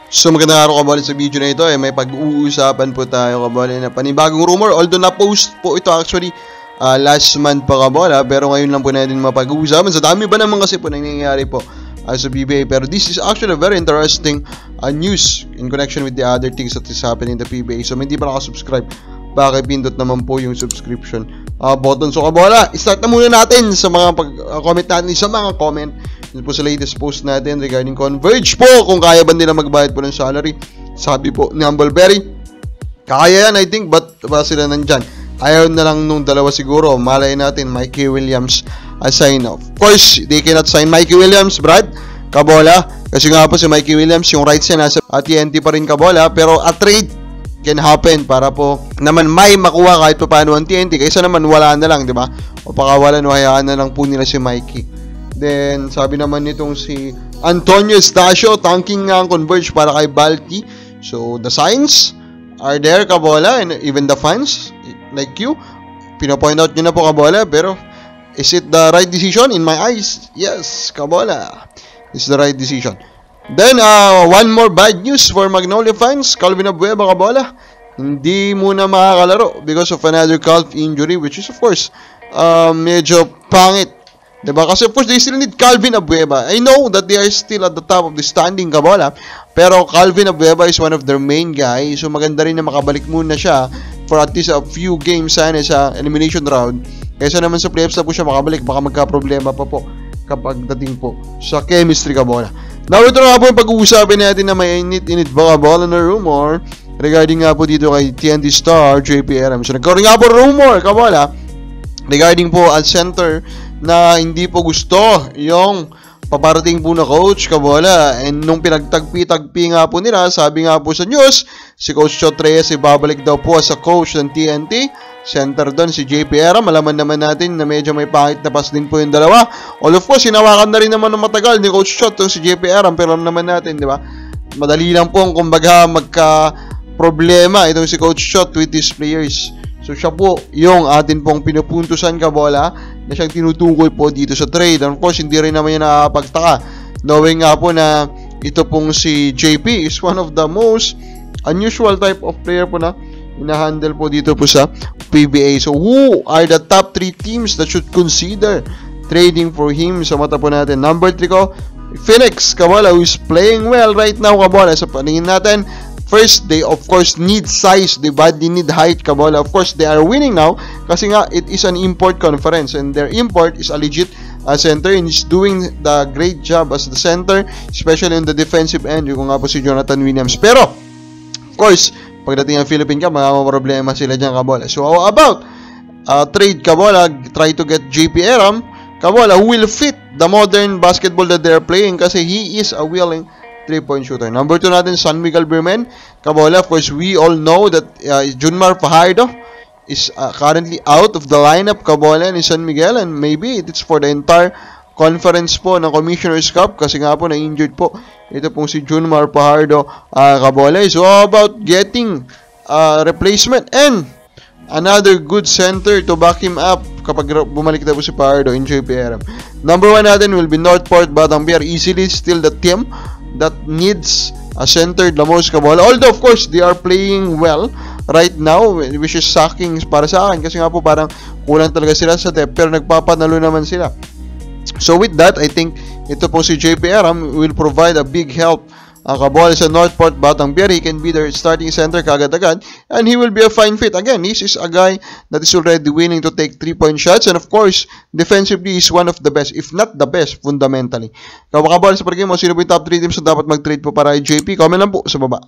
So magandang araw kabole, sa video na ito may pag-uusapan po tayo kabole na panibagong rumor. Although na-post po ito actually last month pa kabole, pero ngayon lang po natin mapag-uusapan. Sa dami ba naman kasi po nangyayari po sa PBA, pero this is actually a very interesting news in connection with the other things that is happening in the PBA. So hindi pa nakasubscribe, pakipindot naman po yung subscription button. So kabole, start na muna natin sa mga pag-comment natin sa mga comment. Yun po sa latest post natin regarding Converge po, kung kaya ba nila magbayad po ng salary. Sabi po ni Humbleberry, kaya yan I think, but ba sila nandyan? Ayaw na lang nung dalawa siguro. Malay natin Mikey Williams sign off. Of course, they cannot sign Mikey Williams, Brad Kabola, kasi nga po si Mikey Williams, yung rights niya nasa TNT pa rin Kabola, pero a trade can happen para po naman may makuha kahit pa paano ang TNT, kaysa naman wala na lang, di ba? O pakawalan o hayaan na lang po nila si Mikey. Then, sabi naman nitong si Antonio Estacio, tanking nga ang Converge para kay Balti. So, the signs are there, Kabola, and even the fans, like you, pinapoint out nyo na po, Kabola, pero is it the right decision? In my eyes, yes, Kabola, it's the right decision. Then, one more bad news for Magnolia fans, Calvin Abueva, Kabola, hindi muna makakalaro because of another calf injury, which is, of course, medyo pangit. Diba? Kasi of course, they still need Calvin Abueva. I know that they are still at the top of the standing, Kabola, pero Calvin Abueva is one of their main guys. So maganda rin na makabalik muna siya for at least a few games sana sa elimination round. Kaysa naman sa playoffs na po siya makabalik, baka magka-problema pa po kapag dating po sa chemistry, Kabola. Now, ito na nga po yung pag-uusapin natin na may init ba, Kabola, na rumor regarding nga po dito kay TNT star JPRM. So nagkaroon nga po rumor, Kabola, regarding po at center na hindi po gusto yung paparating po na coach, Kabola. And nung pinagtagpi-tagpi nga po nila, sabi nga po sa news, si Coach Chot Reyes ibabalik daw po sa coach ng TNT. Center doon si JPR. Malaman naman natin na medyo may pangit na pass din po yung dalawa. All of course, hinawakan na rin naman ng matagal ni Coach Chot si JPR. Pero naman natin, di ba? Madali lang po kumbaga magka-problema itong si Coach Chot with his players. So siya po yung atin pong pinupuntusan, Kabola, na siyang tinutukoy po dito sa trade. And of course, hindi rin naman yan nakakapagtaka, knowing nga po na ito pong si JP is one of the most unusual type of player po na ina-handle po dito po sa PBA. So who are the top 3 teams that should consider trading for him? Sa mata po natin, number 3 ko, Phoenix, Kabola, who is playing well right now, Kabola. Sa paningin natin, first, they of course need size, they badly need height, Kabola. Of course, they are winning now kasi nga it is an import conference and their import is a legit center and is doing the great job as the center, especially on the defensive end, yung nga po si Jonathan Williams. Pero, of course, pagdating ng Philippine Cup, mga problema sila dyan, Kabola. So, how about trade, Kabola, try to get JP Aram, Kabola, who will fit the modern basketball that they are playing kasi he is a willing 3-point shooter. Number 2 natin, San Miguel Bermen, Kabola. Of course, we all know that Junmar Fajardo is currently out of the lineup, Kabola, ni San Miguel, and maybe it's for the entire conference po ng Commissioner's Cup kasi nga po na-injured po ito pong si Junmar Fajardo, Kabola. So how about getting replacement and another good center to back him up kapag bumalik na po si Fajardo in JPRM. Number 1 natin will be Northport Batangbiyar, easily still the team that needs a center the most, Kabola. Although of course they are playing well right now, which is shocking para sa akin kasi nga po parang kulang talaga sila sa depth pero nagpapanalo naman sila. So with that, I think ito po si JPR will provide a big help, Kabola, sa Northport Batangbiyar. He can be their starting center kagad-agad and he will be a fine fit. Again, this is a guy that is already willing to take 3-point shots and of course, defensively is one of the best, if not the best, fundamentally. Kabola, sa pagiging mo, sino po yung top 3 teams na dapat mag-trade po para kay JP? Comment lang po sa baba.